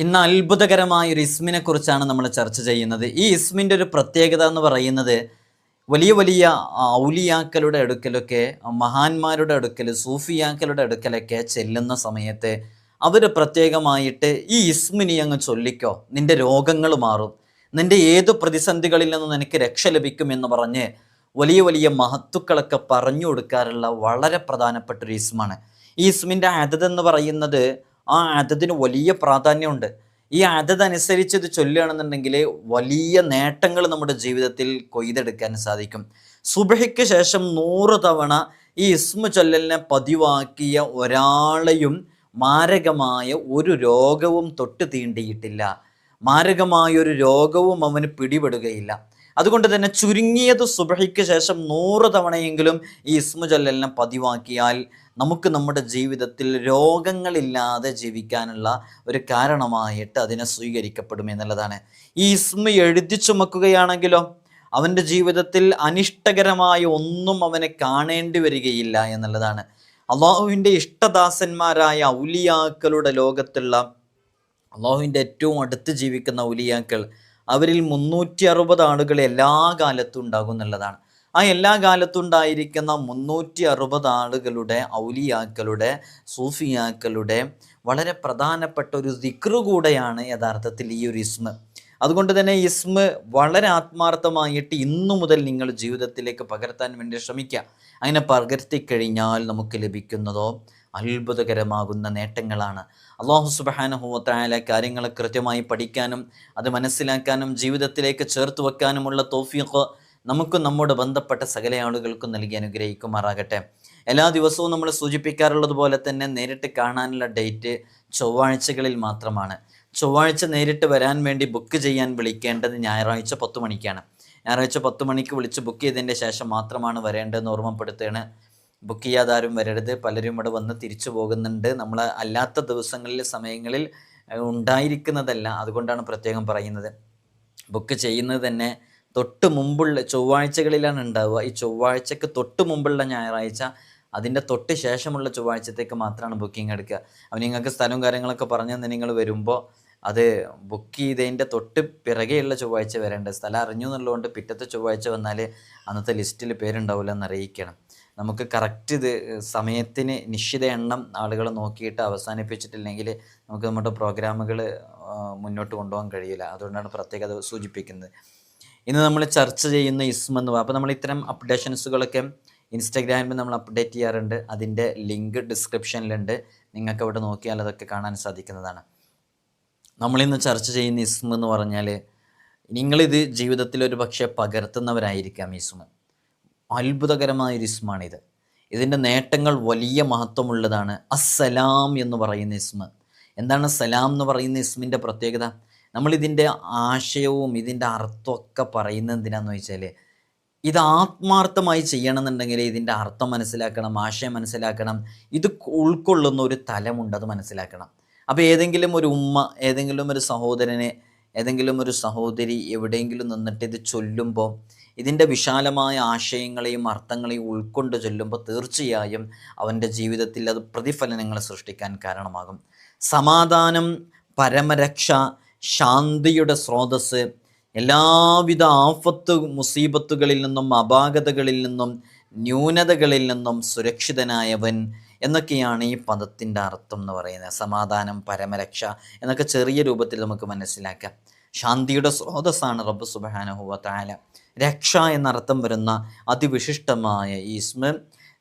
ഇന്ന് അത്ഭുതകരമായ ഒരു ഇസ്മിനെ കുറിച്ചാണ് നമ്മൾ ചർച്ച ചെയ്യുന്നത്. ഈ ഇസ്മിൻ്റെ ഒരു പ്രത്യേകത എന്ന് പറയുന്നത് വലിയ വലിയ ഔലിയാക്കളുടെ അടുക്കലൊക്കെ, മഹാന്മാരുടെ അടുക്കൽ, സൂഫിയാക്കളുടെ അടുക്കലൊക്കെ ചെല്ലുന്ന സമയത്ത് അവർ പ്രത്യേകമായിട്ട് ഈ ഇസ്മിനി അങ്ങ് ചൊല്ലിക്കോ, നിന്റെ രോഗങ്ങൾ മാറും, നിന്റെ ഏതു പ്രതിസന്ധികളിൽ നിന്നും നിനക്ക് രക്ഷ ലഭിക്കുമെന്ന് പറഞ്ഞ് വലിയ വലിയ മഹത്തുക്കളൊക്കെ പറഞ്ഞു കൊടുക്കാറുള്ള വളരെ പ്രധാനപ്പെട്ട ഒരു ഇസ്മാണ്. ഈ ഇസ്മിൻ്റെ അതത് എന്ന് പറയുന്നത്, ആ അതതിന് വലിയ പ്രാധാന്യമുണ്ട്. ഈ അതത് അനുസരിച്ച് ഇത് ചൊല്ലുകയാണെന്നുണ്ടെങ്കിൽ വലിയ നേട്ടങ്ങൾ നമ്മുടെ ജീവിതത്തിൽ കൊയ്തെടുക്കാൻ സാധിക്കും. സുബഹിക്ക് ശേഷം 100 തവണ ഈ ഇസ്മ ചൊല്ലലിനെ പതിവാക്കിയ ഒരാളെയും മാരകമായ ഒരു രോഗവും തൊട്ട് തീണ്ടിയിട്ടില്ല, മാരകമായൊരു രോഗവും അവന് പിടിപെടുകയില്ല. അതുകൊണ്ട് തന്നെ ചുരുങ്ങിയത് സുബഹിക്ക് ശേഷം 100 തവണയെങ്കിലും ഈ ഇസ്മു ചൊല്ലലിനെ പതിവാക്കിയാൽ നമുക്ക് നമ്മുടെ ജീവിതത്തിൽ രോഗങ്ങളില്ലാതെ ജീവിക്കാനുള്ള ഒരു കാരണമായിട്ട് അതിനെ സ്വീകരിക്കപ്പെടും എന്നുള്ളതാണ്. ഈ ഇസ്മ എഴുതി ചുമക്കുകയാണെങ്കിലോ അവൻ്റെ ജീവിതത്തിൽ അനിഷ്ടകരമായ ഒന്നും അവനെ കാണേണ്ടി വരികയില്ല എന്നുള്ളതാണ്. അള്ളാഹുവിൻ്റെ ഇഷ്ടദാസന്മാരായ ഔലിയാക്കളുടെ ലോകത്തുള്ള, അള്ളാഹുവിൻ്റെ ഏറ്റവും അടുത്ത് ജീവിക്കുന്ന ഔലിയാക്കൾ, അവരിൽ 360 ആളുകൾ എല്ലാ കാലത്തും ഉണ്ടാകും എന്നുള്ളതാണ്. ആ എല്ലാ കാലത്തും ഉണ്ടായിരിക്കുന്ന 360 ആളുകളുടെ, ഔലിയാക്കളുടെ, സൂഫിയാക്കളുടെ വളരെ പ്രധാനപ്പെട്ട ഒരു ദിക്റ് കൂടെയാണ് യഥാർത്ഥത്തിൽ ഈ ഒരു ഇസ്മ. അതുകൊണ്ട് തന്നെ ഇസ്മ വളരെ ആത്മാർത്ഥമായിട്ട് ഇന്നു മുതൽ നിങ്ങൾ ജീവിതത്തിലേക്ക് പകർത്താൻ വേണ്ടി ശ്രമിക്കുക. അങ്ങനെ പകർത്തിക്കഴിഞ്ഞാൽ നമുക്ക് ലഭിക്കുന്നതോ അത്ഭുതകരമാകുന്ന നേട്ടങ്ങളാണ്. അല്ലാഹു സുബ്ഹാനഹു വ തആല കാര്യങ്ങൾ കൃത്യമായി പഠിക്കാനും അത് മനസ്സിലാക്കാനും ജീവിതത്തിലേക്ക് ചേർത്ത് വെക്കാനുമുള്ള തൗഫീഖ് നമുക്കും നമ്മോട് ബന്ധപ്പെട്ട സകല ആളുകൾക്കും നൽകി അനുഗ്രഹിക്കുമാറാകട്ടെ. എല്ലാ ദിവസവും നമ്മൾ സൂചിപ്പിക്കാറുള്ളത് പോലെ തന്നെ നേരിട്ട് കാണാനുള്ള ഡേറ്റ് ചൊവ്വാഴ്ചകളിൽ മാത്രമാണ്. ചൊവ്വാഴ്ച നേരിട്ട് വരാൻ വേണ്ടി ബുക്ക് ചെയ്യാൻ വിളിക്കേണ്ടത് ഞായറാഴ്ച 10 മണിക്കാണ്. ഞായറാഴ്ച 10 മണിക്ക് വിളിച്ച് ബുക്ക് ചെയ്തതിൻ്റെ ശേഷം മാത്രമാണ് വരേണ്ടതെന്ന് ഓർമ്മപ്പെടുത്തുകയാണ്. ബുക്ക് ചെയ്യാതാരും വരരുത്. പലരും ഇവിടെ വന്ന് തിരിച്ചു പോകുന്നുണ്ട്. നമ്മൾ അല്ലാത്ത ദിവസങ്ങളിൽ, സമയങ്ങളിൽ ഉണ്ടായിരിക്കുന്നതല്ല. അതുകൊണ്ടാണ് പ്രത്യേകം പറയുന്നത്. ബുക്ക് ചെയ്യുന്നത് തന്നെ തൊട്ട് മുമ്പുള്ള ചൊവ്വാഴ്ചകളിലാണ് ഉണ്ടാവുക. ഈ ചൊവ്വാഴ്ചക്ക് തൊട്ട് മുമ്പുള്ള ഞായറാഴ്ച, അതിൻ്റെ തൊട്ട് ശേഷമുള്ള ചൊവ്വാഴ്ചത്തേക്ക് മാത്രമാണ് ബുക്കിംഗ് എടുക്കുക. അപ്പം നിങ്ങൾക്ക് സ്ഥലവും കാര്യങ്ങളൊക്കെ പറഞ്ഞു തന്നെ നിങ്ങൾ വരുമ്പോൾ അത് ബുക്ക് ചെയ്തതിൻ്റെ തൊട്ട് പിറകെയുള്ള ചൊവ്വാഴ്ച വരേണ്ടത്. സ്ഥലം അറിഞ്ഞു എന്നുള്ളതുകൊണ്ട് പിറ്റത്തെ ചൊവ്വാഴ്ച വന്നാൽ അന്നത്തെ ലിസ്റ്റിൽ പേരുണ്ടാവില്ല എന്ന് അറിയിക്കണം. നമുക്ക് കറക്റ്റ് ഇത് സമയത്തിന് നിശ്ചിത എണ്ണം ആളുകൾ നോക്കിയിട്ട് അവസാനിപ്പിച്ചിട്ടില്ലെങ്കിൽ നമുക്ക് നമ്മുടെ പ്രോഗ്രാമുകൾ മുന്നോട്ട് കൊണ്ടുപോകാൻ കഴിയില്ല. അതുകൊണ്ടാണ് പ്രത്യേകത സൂചിപ്പിക്കുന്നത്. ഇന്ന് നമ്മൾ ചർച്ച ചെയ്യുന്ന ഇസ്മ എന്ന് പറയുമ്പോൾ, അപ്പോൾ നമ്മൾ ഇത്തരം അപ്ഡേഷൻസുകളൊക്കെ ഇൻസ്റ്റാഗ്രാമിൽ നമ്മൾ അപ്ഡേറ്റ് ചെയ്യാറുണ്ട്. അതിൻ്റെ ലിങ്ക് ഡിസ്ക്രിപ്ഷനിലുണ്ട്. നിങ്ങൾക്ക് അവിടെ നോക്കിയാൽ അതൊക്കെ കാണാൻ സാധിക്കുന്നതാണ്. നമ്മളിന്ന് ചർച്ച ചെയ്യുന്ന ഇസ്മ എന്ന് പറഞ്ഞാൽ, നിങ്ങളിത് ജീവിതത്തിൽ ഒരു പക്ഷേ പകർത്തുന്നവരായിരിക്കാം. ഇസ്മ അത്ഭുതകരമായൊരു ഇസ്മാണിത്. ഇതിൻ്റെ നേട്ടങ്ങൾ വലിയ മഹത്വമുള്ളതാണ്. അസ്സലാം എന്ന് പറയുന്ന ഇസ്മ. എന്താണ് സലാം എന്ന് പറയുന്ന ഇസ്മിൻ്റെ പ്രത്യേകത? നമ്മളിതിൻ്റെ ആശയവും ഇതിൻ്റെ അർത്ഥമൊക്കെ പറയുന്നത് എന്തിനാന്ന് വെച്ചാൽ, ഇത് ആത്മാർത്ഥമായി ചെയ്യണമെന്നുണ്ടെങ്കിൽ ഇതിൻ്റെ അർത്ഥം മനസ്സിലാക്കണം, ആശയം മനസ്സിലാക്കണം, ഇത് ഉൾക്കൊള്ളുന്ന ഒരു തലമുണ്ട്, അത് മനസ്സിലാക്കണം. അപ്പോൾ ഏതെങ്കിലും ഒരു ഉമ്മ, ഏതെങ്കിലും ഒരു സഹോദരനെ, ഏതെങ്കിലും ഒരു സഹോദരി എവിടെയെങ്കിലും നിന്നിട്ട് ഇത് ചൊല്ലുമ്പോൾ, ഇതിൻ്റെ വിശാലമായ ആശയങ്ങളെയും അർത്ഥങ്ങളെയും ഉൾക്കൊണ്ട് ചൊല്ലുമ്പോൾ തീർച്ചയായും അവൻ്റെ ജീവിതത്തിൽ അത് പ്രതിഫലനങ്ങൾ സൃഷ്ടിക്കാൻ കാരണമാകും. സമാധാനം, പരമരക്ഷ, ശാന്തിയുടെ സ്രോതസ്സ്, എല്ലാവിധ ആഫത്ത് മുസീബത്തുകളിൽ നിന്നും, അപാകതകളിൽ നിന്നും, ന്യൂനതകളിൽ നിന്നും സുരക്ഷിതനായവൻ എന്നൊക്കെയാണ് ഈ പദത്തിൻ്റെ അർത്ഥം എന്ന് പറയുന്നത്. സമാധാനം, പരമരക്ഷ എന്നൊക്കെ ചെറിയ രൂപത്തിൽ നമുക്ക് മനസ്സിലാക്കാം. ശാന്തിയുടെ സ്രോതസ്സാണ് റബ്ബ് സുബ്ഹാനഹു വ തആല. രക്ഷ എന്നർത്ഥം വരുന്ന അതിവിശിഷ്ടമായ ഈ ഇസ്മ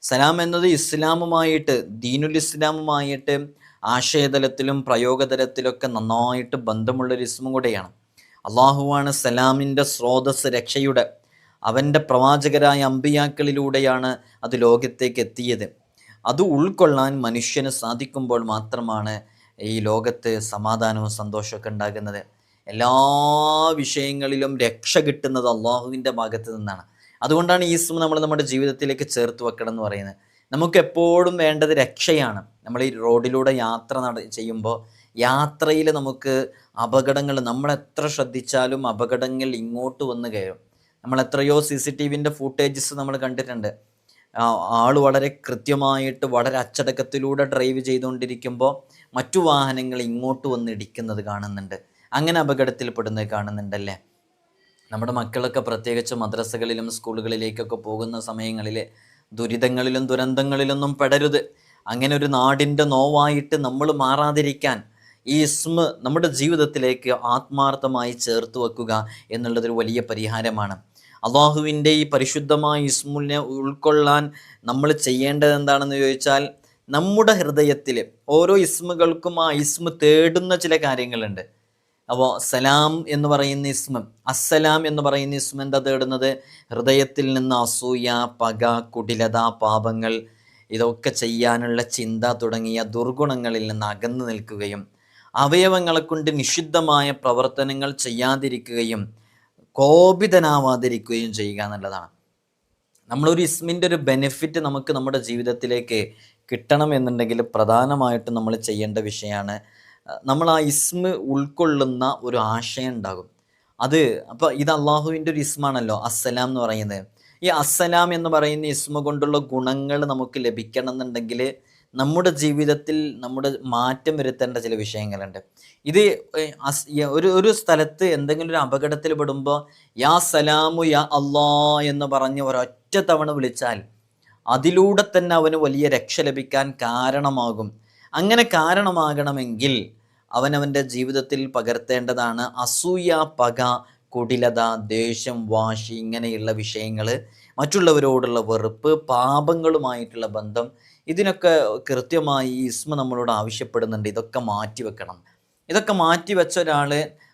സലാം എന്നത് ഇസ്ലാമുമായിട്ട്, ദീനുൽ ഇസ്ലാമുമായിട്ട് ആശയതലത്തിലും പ്രയോഗതലത്തിലൊക്കെ നന്നായിട്ട് ബന്ധമുള്ളൊരു ഇസ്മും കൂടെയാണ്. അള്ളാഹുവാണ് സലാമിൻ്റെ സ്രോതസ്, രക്ഷയുടെ. അവൻ്റെ പ്രവാചകരായ അമ്പിയാക്കളിലൂടെയാണ് അത് ലോകത്തേക്ക് എത്തിയത്. അത് ഉൾക്കൊള്ളാൻ മനുഷ്യന് സാധിക്കുമ്പോൾ മാത്രമാണ് ഈ ലോകത്ത് സമാധാനവും സന്തോഷമൊക്കെ ഉണ്ടാകുന്നത്. എല്ലാ വിഷയങ്ങളിലും രക്ഷ കിട്ടുന്നത് അള്ളാഹുവിൻ്റെ ഭാഗത്ത് നിന്നാണ്. അതുകൊണ്ടാണ് ഈ ഇസ്മ നമ്മൾ നമ്മുടെ ജീവിതത്തിലേക്ക് ചേർത്ത് വെക്കണം എന്ന് പറയുന്നത്. നമുക്ക് എപ്പോഴും വേണ്ടത് രക്ഷയാണ്. നമ്മൾ ഈ റോഡിലൂടെ യാത്ര ചെയ്യുമ്പോൾ യാത്രയിൽ നമുക്ക് അപകടങ്ങൾ, നമ്മളെത്ര ശ്രദ്ധിച്ചാലും അപകടങ്ങൾ ഇങ്ങോട്ട് വന്ന് കയറും. നമ്മൾ എത്രയോ CCTVൻ്റെ ഫൂട്ടേജസ് നമ്മൾ കണ്ടിട്ടുണ്ട്. ആൾ വളരെ കൃത്യമായിട്ട് വളരെ അച്ചടക്കത്തിലൂടെ ഡ്രൈവ് ചെയ്തുകൊണ്ടിരിക്കുമ്പോൾ മറ്റു വാഹനങ്ങൾ ഇങ്ങോട്ട് വന്ന് ഇടിക്കുന്നത് കാണുന്നുണ്ട്. അങ്ങനെ അപകടത്തിൽപ്പെടുന്നത് കാണുന്നുണ്ടല്ലേ. നമ്മുടെ മക്കളൊക്കെ പ്രത്യേകിച്ച് മദ്രസകളിലും സ്കൂളുകളിലേക്കൊക്കെ പോകുന്ന സമയങ്ങളിൽ ദുരിതങ്ങളിലും ദുരന്തങ്ങളിലൊന്നും പെടരുത്. അങ്ങനെ ഒരു നാടിൻ്റെ നോവായിട്ട് നമ്മൾ മാറാതിരിക്കാൻ ഈ ഇസ്മ നമ്മുടെ ജീവിതത്തിലേക്ക് ആത്മാർത്ഥമായി ചേർത്ത് വെക്കുക എന്നുള്ളതൊരു വലിയ പരിഹാരമാണ്. അള്ളാഹുവിൻ്റെ ഈ പരിശുദ്ധമായ ഇസ്മുവിനെ ഉൾക്കൊള്ളാൻ നമ്മൾ ചെയ്യേണ്ടത് എന്താണെന്ന് ചോദിച്ചാൽ, നമ്മുടെ ഹൃദയത്തിൽ ഓരോ ഇസ്മുകൾക്കും ആ ഇസ്മ തേടുന്ന ചില കാര്യങ്ങളുണ്ട്. അപ്പോൾ സലാം എന്ന് പറയുന്ന ഇസ്മ, അസ്സലാം എന്ന് പറയുന്ന ഇസ്മ എന്താ തേടുന്നത്? ഹൃദയത്തിൽ നിന്ന് അസൂയ, പക, കുടിലത, പാപങ്ങൾ ഇതൊക്കെ ചെയ്യാനുള്ള ചിന്ത തുടങ്ങിയ ദുർഗുണങ്ങളിൽ നിന്ന് അകന്നു നിൽക്കുകയും അവയവങ്ങളെ കൊണ്ട് നിഷിദ്ധമായ പ്രവർത്തനങ്ങൾ ചെയ്യാതിരിക്കുകയും കോപിതനാവാതിരിക്കുകയും ചെയ്യുക എന്നുള്ളതാണ്. നമ്മളൊരു ഇസ്മിൻ്റെ ഒരു ബെനിഫിറ്റ് നമുക്ക് നമ്മുടെ ജീവിതത്തിലേക്ക് കിട്ടണം എന്നുണ്ടെങ്കിൽ പ്രധാനമായിട്ടും നമ്മൾ ചെയ്യേണ്ട വിഷയമാണ്, നമ്മൾ ആ ഇസ്മ ഉൾക്കൊള്ളുന്ന ഒരു ആശയം ഉണ്ടാകും. അപ്പോൾ ഇത് അള്ളാഹുവിൻ്റെ ഒരു ഇസ്മാണല്ലോ അസ്സലാം എന്ന് പറയുന്നത്. ഈ അസ്സലാം എന്ന് പറയുന്ന ഇസ്മ കൊണ്ടുള്ള ഗുണങ്ങൾ നമുക്ക് ലഭിക്കണം എന്നുണ്ടെങ്കിൽ നമ്മുടെ ജീവിതത്തിൽ നമ്മുടെ മാറ്റം വരുത്തേണ്ട ചില വിഷയങ്ങളുണ്ട്. ഇത് ഒരു സ്ഥലത്ത് എന്തെങ്കിലും ഒരു അപകടത്തിൽ പെടുമ്പോൾ യാ സലാമു യാ അല്ലാ എന്ന് പറഞ്ഞ് ഒരൊറ്റ തവണ വിളിച്ചാൽ അതിലൂടെ തന്നെ അവന് വലിയ രക്ഷ ലഭിക്കാൻ കാരണമാകും. അങ്ങനെ കാരണമാകണമെങ്കിൽ അവനവൻ്റെ ജീവിതത്തിൽ പകർത്തേണ്ടതാണ് അസൂയ, പക, കുടിലത, ദേഷ്യം, വാശി, ഇങ്ങനെയുള്ള വിഷയങ്ങൾ, മറ്റുള്ളവരോടുള്ള വെറുപ്പ്, പാപങ്ങളുമായിട്ടുള്ള ബന്ധം. ഇതിനൊക്കെ കൃത്യമായി ഈ ഇസ്മ നമ്മളോട് ആവശ്യപ്പെടുന്നുണ്ട്. ഇതൊക്കെ മാറ്റിവെക്കണം. ഇതൊക്കെ മാറ്റിവെച്ച ഒരാൾ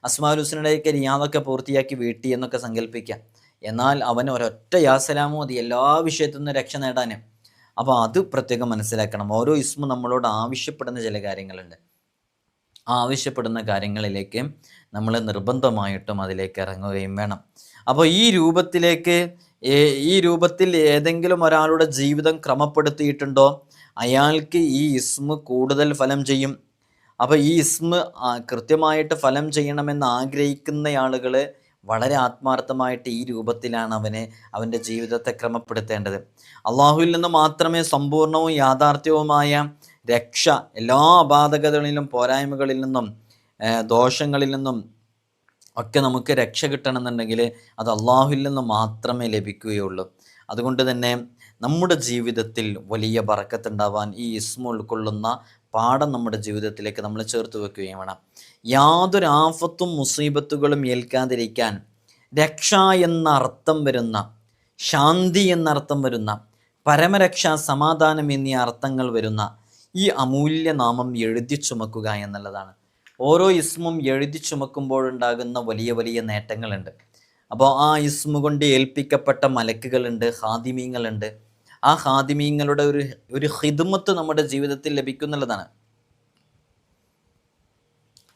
അസ്മാഉൽ ഹുസ്നയുടെയൊക്കെ റിയാദൊക്കെ പൂർത്തിയാക്കി വീട്ടി എന്നൊക്കെ സങ്കല്പിക്കാം. എന്നാൽ അവന് ഒരൊറ്റ യാ സലാമു മതി എല്ലാ വിഷയത്തിൽ നിന്നും രക്ഷ നേടാൻ. അപ്പോൾ അത് പ്രത്യേകം മനസ്സിലാക്കണം. ഓരോ ഇസ്മ നമ്മളോട് ആവശ്യപ്പെടുന്ന ചില കാര്യങ്ങളുണ്ട്. ആ ആവശ്യപ്പെടുന്ന കാര്യങ്ങളിലേക്ക് നമ്മൾ നിർബന്ധമായിട്ടും അതിലേക്ക് ഇറങ്ങുകയും വേണം. അപ്പോൾ ഈ രൂപത്തിൽ ഏതെങ്കിലും ഒരാളുടെ ജീവിതം ക്രമപ്പെടുത്തിയിട്ടുണ്ടോ അയാൾക്ക് ഈ ഇസ്മ കൂടുതൽ ഫലം ചെയ്യും. അപ്പോൾ ഈ ഇസ്മ കൃത്യമായിട്ട് ഫലം ചെയ്യണമെന്ന് ആഗ്രഹിക്കുന്ന ആളുകൾ വളരെ ആത്മാർത്ഥമായിട്ട് ഈ രൂപത്തിലാണ് അവൻ്റെ ജീവിതത്തെ ക്രമപ്പെടുത്തേണ്ടത്. അള്ളാഹുവിൽ നിന്ന് മാത്രമേ സമ്പൂർണവും യാഥാർത്ഥ്യവുമായ രക്ഷ എല്ലാ അപാധകതകളിലും പോരായ്മകളിൽ നിന്നും ദോഷങ്ങളിൽ നിന്നും ഒക്കെ നമുക്ക് രക്ഷ കിട്ടണമെന്നുണ്ടെങ്കിൽ അത് അള്ളാഹുവിൽ നിന്ന് മാത്രമേ ലഭിക്കുകയുള്ളൂ. അതുകൊണ്ട് തന്നെ നമ്മുടെ ജീവിതത്തിൽ വലിയ ബറക്കത്തുണ്ടാവാൻ ഈ ഇസ്മ ഉൾക്കൊള്ളുന്ന പാഠം നമ്മുടെ ജീവിതത്തിലേക്ക് നമ്മൾ ചേർത്ത് വെക്കുകയും വേണം. യാതൊരു ആഫത്തും മുസീബത്തുകളും ഏൽക്കാതിരിക്കാൻ രക്ഷ എന്നർത്ഥം വരുന്ന, ശാന്തി എന്നർത്ഥം വരുന്ന, പരമരക്ഷ, സമാധാനം എന്നീ അർത്ഥങ്ങൾ വരുന്ന ഈ അമൂല്യ നാമം എഴുതി ചുമക്കുക എന്നുള്ളതാണ്. ഓരോ ഇസ്മും എഴുതി ചുമക്കുമ്പോഴുണ്ടാകുന്ന വലിയ വലിയ നേട്ടങ്ങളുണ്ട്. അപ്പോൾ ആ ഇസ്മു കൊണ്ട് ഏൽപ്പിക്കപ്പെട്ട മലക്കുകളുണ്ട്, ഹാദിമീങ്ങളുണ്ട്. ആ ഹാദിമീങ്ങളുടെ ഒരു ഖിദ്മത്ത് നമ്മുടെ ജീവിതത്തിൽ ലഭിക്കുന്നുള്ളതാണ്.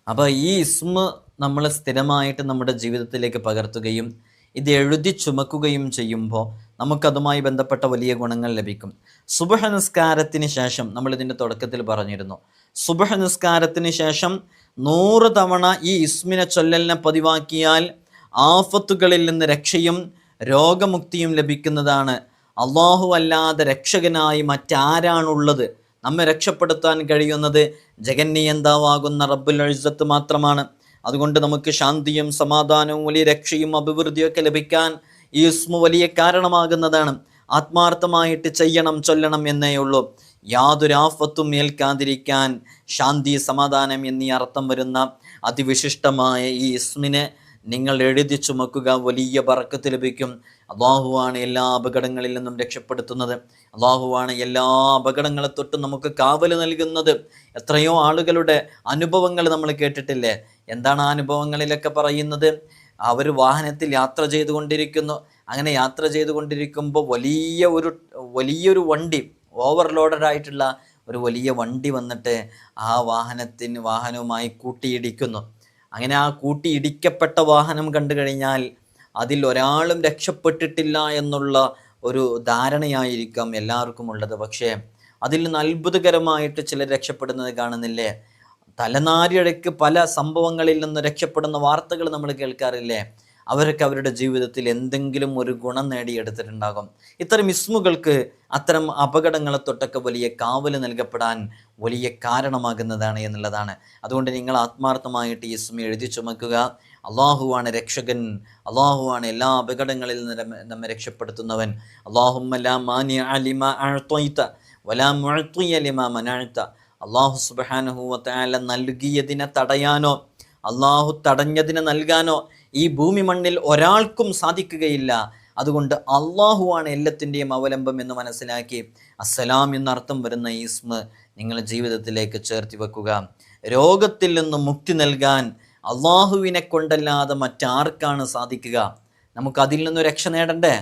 അപ്പോൾ ഈ ഇസ്മ നമ്മൾ സ്ഥിരമായിട്ട് നമ്മുടെ ജീവിതത്തിലേക്ക് പകർത്തുകയും ഇത് എഴുതി ചുമക്കുകയും ചെയ്യുമ്പോൾ നമുക്കതുമായി ബന്ധപ്പെട്ട വലിയ ഗുണങ്ങൾ ലഭിക്കും. സുബ്ഹ് നിസ്കാരത്തിന് ശേഷം, നമ്മളിതിൻ്റെ തുടക്കത്തിൽ പറഞ്ഞിരുന്നു, സുബ്ഹ് നിസ്കാരത്തിന് ശേഷം 100 തവണ ഈ ഇസ്മിനെ ചൊല്ലലിനെ പതിവാക്കിയാൽ ആഫത്തുകളിൽ നിന്ന് രക്ഷയും രോഗമുക്തിയും ലഭിക്കുന്നതാണ്. അള്ളാഹു അല്ലാതെ രക്ഷകനായി മറ്റാരാണുള്ളത്? നമ്മെ രക്ഷപ്പെടുത്താൻ കഴിയുന്നത് ജഗന്നിയന്താവാകുന്ന റബ്ബുൽ ഇസ്സത്ത് മാത്രമാണ്. അതുകൊണ്ട് നമുക്ക് ശാന്തിയും സമാധാനവും വലിയ രക്ഷയും അഭിവൃദ്ധിയൊക്കെ ലഭിക്കാൻ ഈ ഇസ്മു വലിയ കാരണമാകുന്നതാണ്. ആത്മാർത്ഥമായിട്ട് ചെയ്യണം, ചൊല്ലണം എന്നേ ഉള്ളൂ. യാതൊരു ആഫത്തും ഏൽക്കാതിരിക്കാൻ ശാന്തി, സമാധാനം എന്നീ അർത്ഥം വരുന്ന അതിവിശിഷ്ടമായ ഈ ഇസ്മിനെ നിങ്ങൾ എഴുതി ചുമക്കുക. വലിയ ബറക്കത്ത് ലഭിക്കും. അള്ളാഹുവാണ് എല്ലാ അപകടങ്ങളിൽ നിന്നും രക്ഷപ്പെടുത്തുന്നത്. അള്ളാഹുവാണ് എല്ലാ അപകടങ്ങളെ തൊട്ടും നമുക്ക് കാവൽ നൽകുന്നത്. എത്രയോ ആളുകളുടെ അനുഭവങ്ങൾ നമ്മൾ കേട്ടിട്ടില്ലേ? എന്താണ് ആ അനുഭവങ്ങളിലൊക്കെ പറയുന്നത്? അവർ വാഹനത്തിൽ യാത്ര ചെയ്തുകൊണ്ടിരിക്കുന്നു. അങ്ങനെ യാത്ര ചെയ്തുകൊണ്ടിരിക്കുമ്പോൾ വലിയൊരു വണ്ടി, ഓവർലോഡഡായിട്ടുള്ള ഒരു വലിയ വണ്ടി വന്നിട്ട് ആ വാഹനവുമായി കൂട്ടിയിടിക്കുന്നു. അങ്ങനെ ആ കൂട്ടിയിടിക്കപ്പെട്ട വാഹനം കണ്ടു കഴിഞ്ഞാൽ അതിൽ ഒരാളും രക്ഷപ്പെട്ടിട്ടില്ല എന്നുള്ള ഒരു ധാരണയായിരിക്കാം എല്ലാവർക്കും ഉള്ളത്. പക്ഷേ അതിൽ നിന്ന് അത്ഭുതകരമായിട്ട് ചിലർ രക്ഷപ്പെടുന്നത് കാണുന്നില്ലേ? തലനാരിഴയ്ക്ക് പല സംഭവങ്ങളിൽ നിന്ന് രക്ഷപ്പെടുന്ന വാർത്തകൾ നമ്മൾ കേൾക്കാറില്ലേ? അവരൊക്കെ അവരുടെ ജീവിതത്തിൽ എന്തെങ്കിലും ഒരു ഗുണം നേടിയെടുത്തിട്ടുണ്ടാകും. ഇത്തരം ഇസ്മുകൾക്ക് അത്തരം അപകടങ്ങളെ തൊട്ടൊക്കെ വലിയ കാവൽ നൽകപ്പെടാൻ വലിയ കാരണമാകുന്നതാണ് എന്നുള്ളതാണ്. അതുകൊണ്ട് നിങ്ങൾ ആത്മാർത്ഥമായിട്ട് ഈ ഇസ്മ എഴുതി ചുമക്കുക. അള്ളാഹുവാണ് രക്ഷകൻ, അള്ളാഹുവാണ് എല്ലാ അപകടങ്ങളിൽ നിന്ന് നമ്മെ രക്ഷപ്പെടുത്തുന്നവൻ. അല്ലാഹുമ്മ ലാ മാനിഅ ലിമാ അഅ്തൈത വലാ മുഅ്തിയ ലിമാ മനഅ്ത. അള്ളാഹു സുബ്ഹാനഹു വ തആല നൽകിയതിനെ തടയാനോ അള്ളാഹു തടഞ്ഞതിനെ നൽകാനോ ഈ ഭൂമി മണ്ണിൽ ഒരാൾക്കും സാധിക്കുകയില്ല. അതുകൊണ്ട് അള്ളാഹുവാണ് എല്ലാത്തിൻ്റെയും അവലംബം എന്ന് മനസ്സിലാക്കി അസ്സലാം എന്നർത്ഥം വരുന്ന ഈ ഇസ്മ നിങ്ങളുടെ ജീവിതത്തിലേക്ക് ചേർത്തി വെക്കുക. രോഗത്തിൽ നിന്ന് മുക്തി നൽകാൻ അള്ളാഹുവിനെ കൊണ്ടല്ലാതെ മറ്റാർക്കാണ് സാധിക്കുക? നമുക്കതിൽ നിന്ന് രക്ഷ നേടണ്ടേ?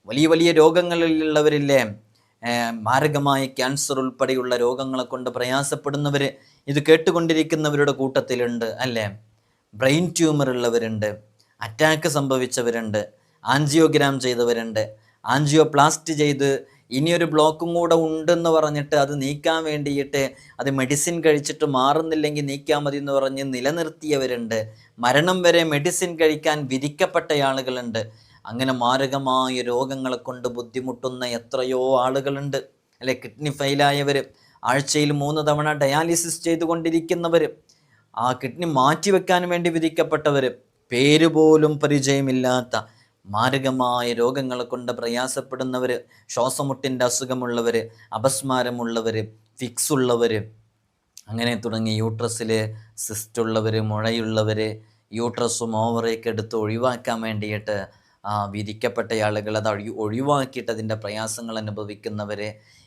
വലിയ വലിയ രോഗങ്ങളിലുള്ളവരില്ലേ, മാരകമായ ക്യാൻസർ ഉൾപ്പെടെയുള്ള രോഗങ്ങളെ കൊണ്ട് പ്രയാസപ്പെടുന്നവർ ഇത് കേട്ടുകൊണ്ടിരിക്കുന്നവരുടെ കൂട്ടത്തിലുണ്ട് അല്ലേ? ബ്രെയിൻ ട്യൂമർ ഉള്ളവരുണ്ട്, അറ്റാക്ക് സംഭവിച്ചവരുണ്ട്, ആൻജിയോഗ്രാം ചെയ്തവരുണ്ട്, ആൻജിയോപ്ലാസ്റ്റ് ചെയ്ത് ഇനിയൊരു ബ്ലോക്കും കൂടെ ഉണ്ടെന്ന് പറഞ്ഞിട്ട് അത് നീക്കാൻ വേണ്ടിയിട്ട് അത് മെഡിസിൻ കഴിച്ചിട്ട് മാറുന്നില്ലെങ്കിൽ നീക്കാൻ മതി എന്ന് പറഞ്ഞ് നിലനിർത്തിയവരുണ്ട്. മരണം വരെ മെഡിസിൻ കഴിക്കാൻ വിധിക്കപ്പെട്ട ആളുകളുണ്ട്. അങ്ങനെ മാരകമായ രോഗങ്ങളെ കൊണ്ട് ബുദ്ധിമുട്ടുന്ന എത്രയോ ആളുകളുണ്ട് അല്ലെ? കിഡ്നി ഫെയിലായവർ, ആഴ്ചയിൽ 3 തവണ ഡയാലിസിസ് ചെയ്തുകൊണ്ടിരിക്കുന്നവർ, ആ കിഡ്നി മാറ്റിവെക്കാൻ വേണ്ടി വിധിക്കപ്പെട്ടവർ, പേര് പോലും പരിചയമില്ലാത്ത മാരകമായ രോഗങ്ങളെ കൊണ്ട് പ്രയാസപ്പെടുന്നവർ, ശ്വാസമുട്ടിൻ്റെ അസുഖമുള്ളവർ, അപസ്മാരമുള്ളവർ, ഫിക്സ് ഉള്ളവർ, അങ്ങനെ തുടങ്ങി യൂട്രസിൽ സിസ്റ്റുള്ളവർ, മുഴയുള്ളവർ, യൂട്രസും ഓവറൊക്കെ എടുത്ത് ഒഴിവാക്കാൻ വേണ്ടിയിട്ട് വിധിക്കപ്പെട്ട ആളുകൾ, അത് ഒഴിവാക്കിയിട്ട് അതിൻ്റെ പ്രയാസങ്ങൾ അനുഭവിക്കുന്നവർ,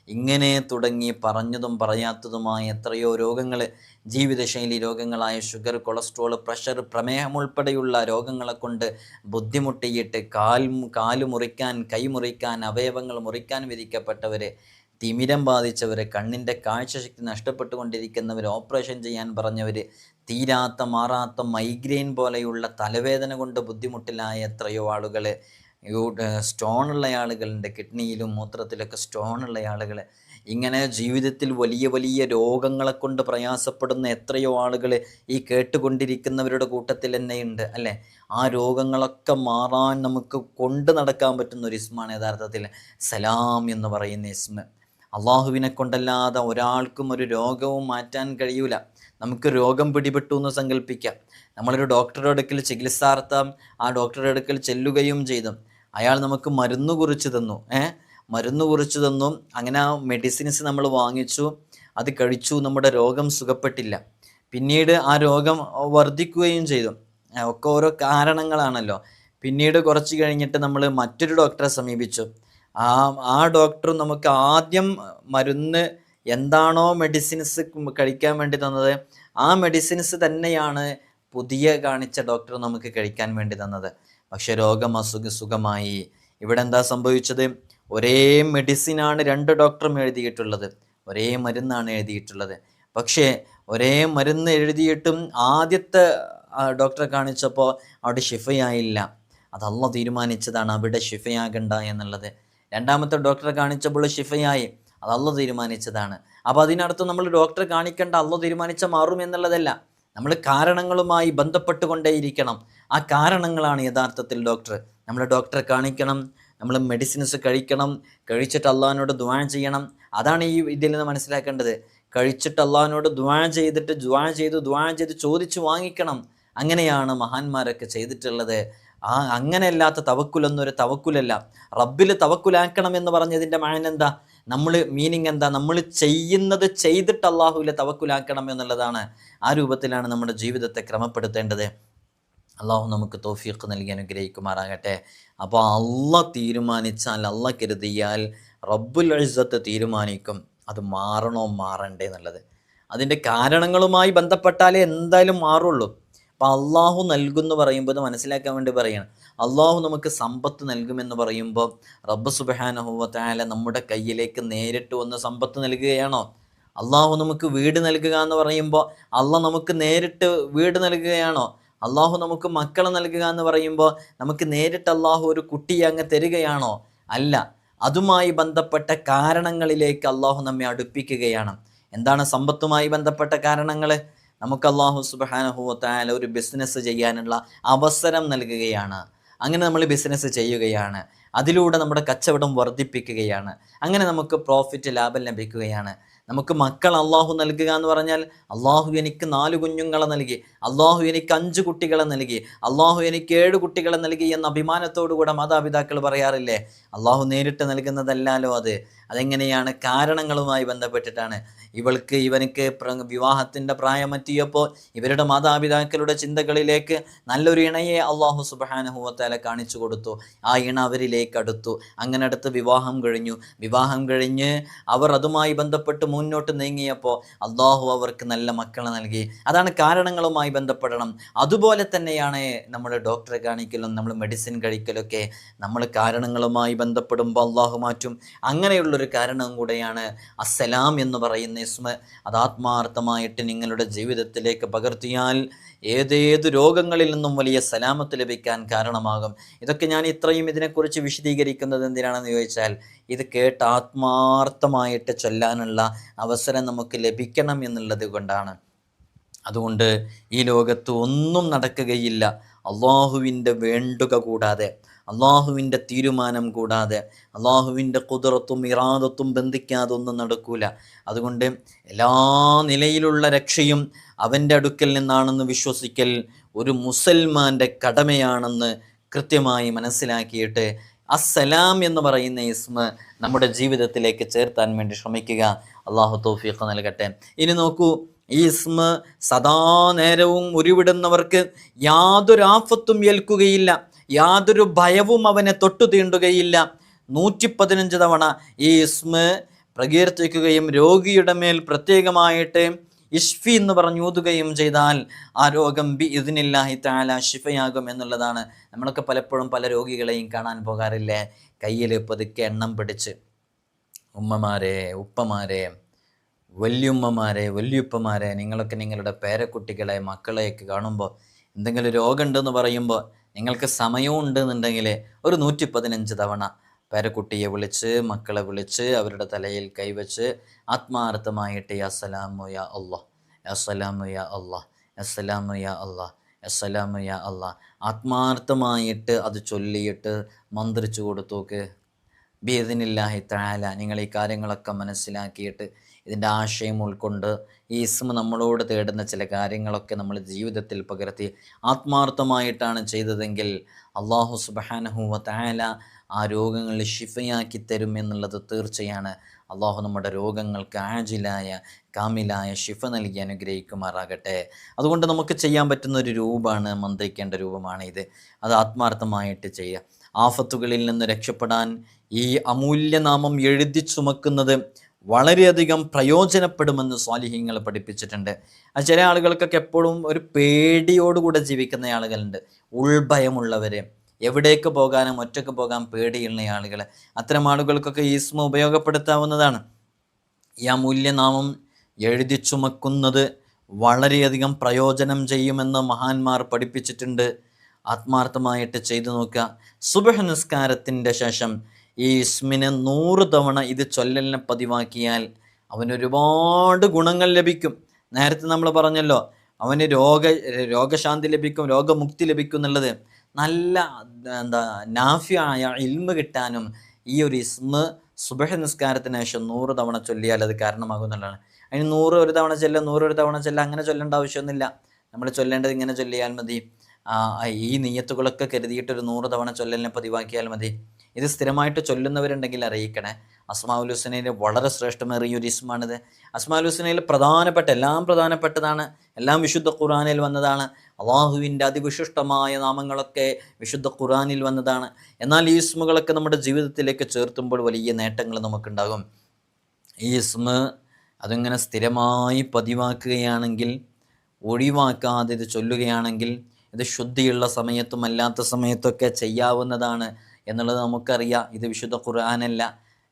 ഇങ്ങനെ തുടങ്ങി പറഞ്ഞതും പറയാത്തതുമായ എത്രയോ രോഗങ്ങൾ, ജീവിതശൈലി രോഗങ്ങളായ ഷുഗർ, കൊളസ്ട്രോൾ, പ്രഷർ, പ്രമേഹം ഉൾപ്പെടെയുള്ള രോഗങ്ങളെ കൊണ്ട് ബുദ്ധിമുട്ടിയിട്ട് കാല് മുറിക്കാൻ, കൈ മുറിക്കാൻ, അവയവങ്ങൾ മുറിക്കാൻ വിധിക്കപ്പെട്ടവർ, തിമിരം ബാധിച്ചവർ, കണ്ണിൻ്റെ കാഴ്ചശക്തി നഷ്ടപ്പെട്ടുകൊണ്ടിരിക്കുന്നവർ, ഓപ്പറേഷൻ ചെയ്യാൻ പറഞ്ഞവർ, തീരാത്ത മാറാത്ത മൈഗ്രെയിൻ പോലെയുള്ള തലവേദന കൊണ്ട് ബുദ്ധിമുട്ടിലായ എത്രയോ ആളുകൾ, സ്റ്റോണുള്ള ആളുകളുണ്ട്, കിഡ്നിയിലും മൂത്രത്തിലൊക്കെ സ്റ്റോണുള്ള ആളുകൾ, ഇങ്ങനെ ജീവിതത്തിൽ വലിയ വലിയ രോഗങ്ങളെ കൊണ്ട് പ്രയാസപ്പെടുന്ന എത്രയോ ആളുകൾ ഈ കേട്ടുകൊണ്ടിരിക്കുന്നവരുടെ കൂട്ടത്തിൽ തന്നെയുണ്ട് അല്ലേ? ആ രോഗങ്ങളൊക്കെ മാറാൻ നമുക്ക് കൊണ്ട് നടക്കാൻ പറ്റുന്ന ഒരു ഇസ്മാണ് യഥാർത്ഥത്തിൽ സലാം എന്ന് പറയുന്ന ഇസ്മ. അള്ളാഹുവിനെ കൊണ്ടല്ലാതെ ഒരാൾക്കും ഒരു രോഗവും മാറ്റാൻ കഴിയൂല. നമുക്ക് രോഗം പിടിപെട്ടു എന്ന് സങ്കല്പിക്കാം. നമ്മളൊരു ഡോക്ടറുടെ അടുക്കൽ ചികിത്സാർത്ഥം ആ ഡോക്ടറുടെ അടുക്കൽ ചെല്ലുകയും ചെയ്തു. അയാൾ നമുക്ക് മരുന്ന് കുറിച്ച് തന്നു, മരുന്ന് കുറിച്ച് തന്നു. അങ്ങനെ ആ മെഡിസിൻസ് നമ്മൾ വാങ്ങിച്ചു, അത് കഴിച്ചു, നമ്മുടെ രോഗം സുഖപ്പെട്ടില്ല. പിന്നീട് ആ രോഗം വർദ്ധിക്കുകയും ചെയ്തു. ഒക്കെ ഓരോ കാരണങ്ങളാണല്ലോ. പിന്നീട് കുറച്ച് കഴിഞ്ഞിട്ട് നമ്മൾ മറ്റൊരു ഡോക്ടറെ സമീപിച്ചു. ആ ഡോക്ടർ നമുക്ക് ആദ്യം മരുന്ന് എന്താണോ മെഡിസിൻസ് കഴിക്കാൻ വേണ്ടി തന്നത്, ആ മെഡിസിൻസ് തന്നെയാണ് പുതിയ കാണിച്ച ഡോക്ടർ നമുക്ക് കഴിക്കാൻ വേണ്ടി തന്നത്. പക്ഷെ രോഗം സുഖമായി. ഇവിടെ എന്താ സംഭവിച്ചത്? ഒരേ മെഡിസിനാണ് 2 ഡോക്ടറും എഴുതിയിട്ടുള്ളത്, ഒരേ മരുന്നാണ് എഴുതിയിട്ടുള്ളത്. പക്ഷേ ഒരേ മരുന്ന് എഴുതിയിട്ടും ആദ്യത്തെ ഡോക്ടറെ കാണിച്ചപ്പോൾ അവിടെ ഷിഫയായില്ല. അത് അല്ലാഹ് തീരുമാനിച്ചതാണ് അവിടെ ഷിഫയാകണ്ട എന്നുള്ളത്. രണ്ടാമത്തെ ഡോക്ടറെ കാണിച്ചപ്പോൾ ഷിഫയായി, അത് അല്ലാഹ് തീരുമാനിച്ചതാണ്. അപ്പോൾ അതിനർത്ഥം നമ്മൾ ഡോക്ടറെ കാണിക്കേണ്ട, അല്ലാഹ് തീരുമാനിച്ച മാറും എന്നുള്ളതല്ല. നമ്മൾ കാരണങ്ങളുമായി ബന്ധപ്പെട്ടുകൊണ്ടേയിരിക്കണം. ആ കാരണങ്ങളാണ് യഥാർത്ഥത്തിൽ ഡോക്ടർ. നമ്മൾ ഡോക്ടറെ കാണിക്കണം, നമ്മൾ മെഡിസിൻസ് കഴിക്കണം, കഴിച്ചിട്ട് അള്ളാഹിനോട് ദുആ ചെയ്യണം. അതാണ് ഈ ഇതിൽ നിന്ന് മനസ്സിലാക്കേണ്ടത്. കഴിച്ചിട്ട് അള്ളാഹിനോട് ദുആ ചെയ്ത് ചോദിച്ചു വാങ്ങിക്കണം. അങ്ങനെയാണ് മഹാന്മാരൊക്കെ ചെയ്തിട്ടുള്ളത്. അങ്ങനെയല്ലാത്ത തവക്കുലൊന്നൊരു തവക്കുലല്ല. റബ്ബിൽ തവക്കുലാക്കണം എന്ന് പറഞ്ഞതിൻ്റെ മഅന എന്താ? മീനിങ് എന്താ? നമ്മൾ ചെയ്യുന്നത് ചെയ്തിട്ട് അള്ളാഹുവിലെ തവക്കുലാക്കണം എന്നുള്ളതാണ്. ആ രൂപത്തിലാണ് നമ്മുടെ ജീവിതത്തെ ക്രമപ്പെടുത്തേണ്ടത്. അള്ളാഹു നമുക്ക് തൗഫീഖ് നൽകി അനുഗ്രഹിക്കുമാറാകട്ടെ. അപ്പോൾ അള്ളാഹ് തീരുമാനിച്ചാൽ, അള്ളാഹ് കരുതിയാൽ റബ്ബുൽ ഇസ്സത്ത് തീരുമാനിക്കും അത് മാറണോ മാറണ്ടേ എന്നുള്ളത്. അതിൻ്റെ കാരണങ്ങളുമായി ബന്ധപ്പെട്ടാലേ എന്തായാലും മാറുള്ളൂ. അപ്പോൾ അള്ളാഹു നൽകുമെന്ന് പറയുമ്പോൾ അത് മനസ്സിലാക്കാൻ വേണ്ടി പറയണം. അള്ളാഹു നമുക്ക് സമ്പത്ത് നൽകുമെന്ന് പറയുമ്പോൾ റബ്ബ് സുബ്ഹാനഹു വ തആല നമ്മുടെ കയ്യിലേക്ക് നേരിട്ട് വന്ന് സമ്പത്ത് നൽകുകയാണോ? അള്ളാഹു നമുക്ക് വീട് നൽകുക എന്ന് പറയുമ്പോൾ അള്ളാഹ് നമുക്ക് നേരിട്ട് വീട് നൽകുകയാണോ? അള്ളാഹു നമുക്ക് മക്കളെ നൽകുക എന്ന് പറയുമ്പോൾ നമുക്ക് നേരിട്ട് അള്ളാഹു ഒരു കുട്ടിയെ അങ്ങ് തരികയാണോ? അല്ല. അതുമായി ബന്ധപ്പെട്ട കാരണങ്ങളിലേക്ക് അള്ളാഹു നമ്മെ അടുപ്പിക്കുകയാണ്. എന്താണ് സമ്പത്തുമായി ബന്ധപ്പെട്ട കാരണങ്ങൾ? നമുക്ക് അള്ളാഹു സുബ്ഹാനഹു വ തആല ഒരു ബിസിനസ് ചെയ്യാനുള്ള അവസരം നൽകുകയാണ്. അങ്ങനെ നമ്മൾ ബിസിനസ് ചെയ്യുകയാണ്, അതിലൂടെ നമ്മുടെ കച്ചവടം വർദ്ധിപ്പിക്കുകയാണ്, അങ്ങനെ നമുക്ക് പ്രോഫിറ്റ് ലാഭം ലഭിക്കുകയാണ്. നമുക്ക് മക്കൾ അള്ളാഹു നൽകുക എന്ന് പറഞ്ഞാൽ, അള്ളാഹു എനിക്ക് 4 കുഞ്ഞുങ്ങളെ നൽകി, അള്ളാഹു എനിക്ക് 5 കുട്ടികളെ നൽകി, അള്ളാഹു എനിക്ക് 7 കുട്ടികളെ നൽകി എന്ന അഭിമാനത്തോടുകൂടെ മാതാപിതാക്കൾ പറയാറില്ലേ? അള്ളാഹു നേരിട്ട് നൽകുന്നതല്ലാലോ അത്. അതെങ്ങനെയാണ്? കാരണങ്ങളുമായി ബന്ധപ്പെട്ടിട്ടാണ്. ഇവനക്ക് വിവാഹത്തിൻ്റെ പ്രായമെത്തിയപ്പോൾ ഇവരുടെ മാതാപിതാക്കളുടെ ചിന്തകളിലേക്ക് നല്ലൊരു ഇണയെ അള്ളാഹു സുബ്ഹാനഹു വ തആല കാണിച്ചു കൊടുത്തു. ആ ഇണ അവരിലേക്ക് അടുത്തു. അങ്ങനെ അടുത്ത് വിവാഹം കഴിഞ്ഞ് അവർ അതുമായി ബന്ധപ്പെട്ട് മുന്നോട്ട് നീങ്ങിയപ്പോൾ അള്ളാഹു അവർക്ക് നല്ല മക്കളെ നൽകി. അതാണ് കാരണങ്ങളുമായി ബന്ധപ്പെടണം. അതുപോലെ തന്നെയാണ് നമ്മൾ ഡോക്ടറെ കാണിക്കലും നമ്മൾ മെഡിസിൻ കഴിക്കലൊക്കെ. നമ്മൾ കാരണങ്ങളുമായി ബന്ധപ്പെടുമ്പോൾ അള്ളാഹു മാറ്റും. അങ്ങനെയുള്ളൊരു കാരണവും കൂടെയാണ് അസ്സലാം എന്ന് പറയുന്ന ഇസ്മ. അത് ആത്മാർത്ഥമായിട്ട് നിങ്ങളുടെ ജീവിതത്തിലേക്ക് പകർത്തിയാൽ ഏതേത് രോഗങ്ങളിൽ നിന്നും വലിയ സലാമത്ത് ലഭിക്കാൻ കാരണമാകും. ഇതൊക്കെ ഞാൻ ഇത്രയും ഇതിനെക്കുറിച്ച് വിശദീകരിക്കുന്നത് എന്തിനാണെന്ന് ചോദിച്ചാൽ, ഇത് കേട്ട് ആത്മാർത്ഥമായിട്ട് ചൊല്ലാനുള്ള അവസരം നമുക്ക് ലഭിക്കണം എന്നുള്ളത് കൊണ്ടാണ്. അതുകൊണ്ട് ഈ ലോകത്ത് ഒന്നും നടക്കുകയില്ല അള്ളാഹുവിൻ്റെ വേണ്ടുക കൂടാതെ, അള്ളാഹുവിൻ്റെ തീരുമാനം കൂടാതെ, അള്ളാഹുവിൻ്റെ ഖുദ്റത്തും ഇറാദത്തും ബന്ധിക്കാതെ ഒന്നും നടക്കൂല. അതുകൊണ്ട് എല്ലാ നിലയിലുള്ള രക്ഷയും അവൻ്റെ അടുക്കൽ നിന്നാണെന്ന് വിശ്വസിക്കൽ ഒരു മുസൽമാൻ്റെ കടമയാണെന്ന് കൃത്യമായി മനസ്സിലാക്കിയിട്ട് അസ്സലാം എന്ന് പറയുന്ന ഇസ്മ നമ്മുടെ ജീവിതത്തിലേക്ക് ചേർത്താൻ വേണ്ടി ശ്രമിക്കുക. അള്ളാഹു തൗഫീഖ് നൽകട്ടെ. ഇനി നോക്കൂ, ഈ ഇസ്മ സദാ നേരവും ഉരുവിടുന്നവർക്ക് യാതൊരു ആഫത്തും ഏൽക്കുകയില്ല, യാതൊരു ഭയവും അവനെ തൊട്ടു തീണ്ടുകയില്ല. 115 തവണ ഈ ഇസ്മ പ്രകീർത്തിക്കുകയും രോഗിയുടെ മേൽ പ്രത്യേകമായിട്ട് ഇഷ്ഫി എന്ന് പറഞ്ഞൂതുകയും ചെയ്താൽ ആ രോഗം ബി ഇദ്നില്ലാഹി തആല ശിഫയാകും എന്നുള്ളതാണ്. നമ്മളൊക്കെ പലപ്പോഴും പല രോഗികളെയും കാണാൻ പോകാറില്ലേ, കയ്യിൽ പതുക്കെ എണ്ണം പിടിച്ച്. ഉമ്മമാരെ, ഉപ്പമാരെ, വല്യുമ്മമാരെ, വല്യുപ്പമാരെ, നിങ്ങളൊക്കെ നിങ്ങളുടെ പേരക്കുട്ടികളെ, മക്കളെയൊക്കെ കാണുമ്പോൾ എന്തെങ്കിലും രോഗമുണ്ടെന്ന് പറയുമ്പോൾ നിങ്ങൾക്ക് സമയവും ഉണ്ടെന്നുണ്ടെങ്കിൽ ഒരു 115 തവണ പേരക്കുട്ടിയെ വിളിച്ച്, മക്കളെ വിളിച്ച്, അവരുടെ തലയിൽ കൈവച്ച് ആത്മാർത്ഥമായിട്ട് അസ്സലാമു യാ അല്ലാഹ്, അസ്സലാമു യാ അല്ലാഹ്, അസ്സലാമു യാ അല്ലാഹ്, അസ്സലാമു യാ അല്ലാഹ് ആത്മാർത്ഥമായിട്ട് അത് ചൊല്ലിയിട്ട് മന്ത്രിച്ചു കൊടുത്തോക്ക്. ബിഇദ്നില്ലാഹി തആല നിങ്ങൾ ഈ കാര്യങ്ങളൊക്കെ മനസ്സിലാക്കിയിട്ട് ഇതിൻ്റെ ആശയം ഉൾക്കൊണ്ട് ഈ ഇസ്മ നമ്മളോട് തേടുന്ന ചില കാര്യങ്ങളൊക്കെ നമ്മൾ ജീവിതത്തിൽ പകർത്തി ആത്മാർത്ഥമായിട്ടാണ് ചെയ്തതെങ്കിൽ അല്ലാഹു സുബ്ഹാനഹു വ തആല ആ രോഗങ്ങൾ ശിഫയാക്കി തരും എന്നുള്ളത് തീർച്ചയാണ്. അള്ളാഹു നമ്മുടെ രോഗങ്ങൾക്ക് ആജിലായ കാമിലായ ശിഫ നൽകി അനുഗ്രഹിക്കുമാറാകട്ടെ. അതുകൊണ്ട് നമുക്ക് ചെയ്യാൻ പറ്റുന്ന ഒരു രൂപമാണ്, മന്ത്രിക്കേണ്ട രൂപമാണ് ഇത്. അത് ആത്മാർത്ഥമായിട്ട് ചെയ്യുക. ആഫത്തുകളിൽ നിന്ന് രക്ഷപ്പെടാൻ ഈ അമൂല്യനാമം എഴുതി ചുമക്കുന്നത് വളരെയധികം പ്രയോജനപ്പെടുമെന്ന് സ്വാലിഹീങ്ങൾ പഠിപ്പിച്ചിട്ടുണ്ട്. ചില ആളുകൾക്കൊക്കെ എപ്പോഴും ഒരു പേടിയോടുകൂടെ ജീവിക്കുന്ന ആളുകളുണ്ട്, ഉൾഭയമുള്ളവർ, എവിടേക്ക് പോകാനും ഒറ്റയ്ക്ക് പോകാൻ പേടിയുള്ള ആളുകൾ. അത്തരം ആളുകൾക്കൊക്കെ ഈ ഇസ്മ ഉപയോഗപ്പെടുത്താവുന്നതാണ്. ഈ അമൂല്യനാമം എഴുതി ചുമക്കുന്നത് വളരെയധികം പ്രയോജനം ചെയ്യുമെന്ന് മഹാന്മാർ പഠിപ്പിച്ചിട്ടുണ്ട്. ആത്മാർത്ഥമായിട്ട് ചെയ്തു നോക്കുക. സുബ്ഹ് നിസ്കാരത്തിൻ്റെ ശേഷം ഈ ഇസ്മിനെ 100 തവണ ഇത് ചൊല്ലലിനെ പതിവാക്കിയാൽ അവനൊരുപാട് ഗുണങ്ങൾ ലഭിക്കും. നേരത്തെ നമ്മൾ പറഞ്ഞല്ലോ, അവന് രോഗശാന്തി ലഭിക്കും, രോഗമുക്തി ലഭിക്കും എന്നുള്ളത്. നല്ല നാഫിയായ ഇൽമ് കിട്ടാനും ഈ ഒരു ഇസ്മ സുബ്ഹ് നിസ്കാരത്തിന് ശേഷം 100 തവണ ചൊല്ലിയാൽ അത് കാരണമാകും എന്നുള്ളതാണ്. അതിന് 100 ഒരു തവണ ചെല്ലുക, 100 ഒരു തവണ ചെല്ലുക, അങ്ങനെ ചൊല്ലേണ്ട ആവശ്യമൊന്നുമില്ല. നമ്മൾ ചൊല്ലേണ്ടത് ഇങ്ങനെ ചൊല്ലിയാൽ മതി. ഈ നിയ്യത്തുകളൊക്കെ കരുതിയിട്ടൊരു 100 തവണ ചൊല്ലലിനെ പതിവാക്കിയാൽ മതി. ഇത് സ്ഥിരമായിട്ട് ചൊല്ലുന്നവരുണ്ടെങ്കിൽ അറിയിക്കണേ. അസ്മാഉൽ ഹുസ്നയിൽ വളരെ ശ്രേഷ്ഠമേറിയൊരു ഇസ്മാണിത്. അസ്മാഉൽ ഹുസ്നയിൽ എല്ലാം പ്രധാനപ്പെട്ടതാണ്, എല്ലാം വിശുദ്ധ ഖുർആനിൽ വന്നതാണ്. അള്ളാഹുവിൻ്റെ അതിവിശിഷ്ടമായ നാമങ്ങളൊക്കെ വിശുദ്ധ ഖുർആനിൽ വന്നതാണ്. എന്നാൽ ഈ ഇസ്മുകളൊക്കെ നമ്മുടെ ജീവിതത്തിലേക്ക് ചേർത്തുമ്പോൾ വലിയ നേട്ടങ്ങൾ നമുക്കുണ്ടാകും. ഈ ഇസ്മ അതിങ്ങനെ സ്ഥിരമായി പതിവാക്കുകയാണെങ്കിൽ, ഒഴിവാക്കാതെ ഇത് ചൊല്ലുകയാണെങ്കിൽ, ഇത് ശുദ്ധിയുള്ള സമയത്തും അല്ലാത്ത സമയത്തൊക്കെ ചെയ്യാവുന്നതാണ് എന്നുള്ളത് നമുക്കറിയാം. ഇത് വിശുദ്ധ ഖുർആനല്ല,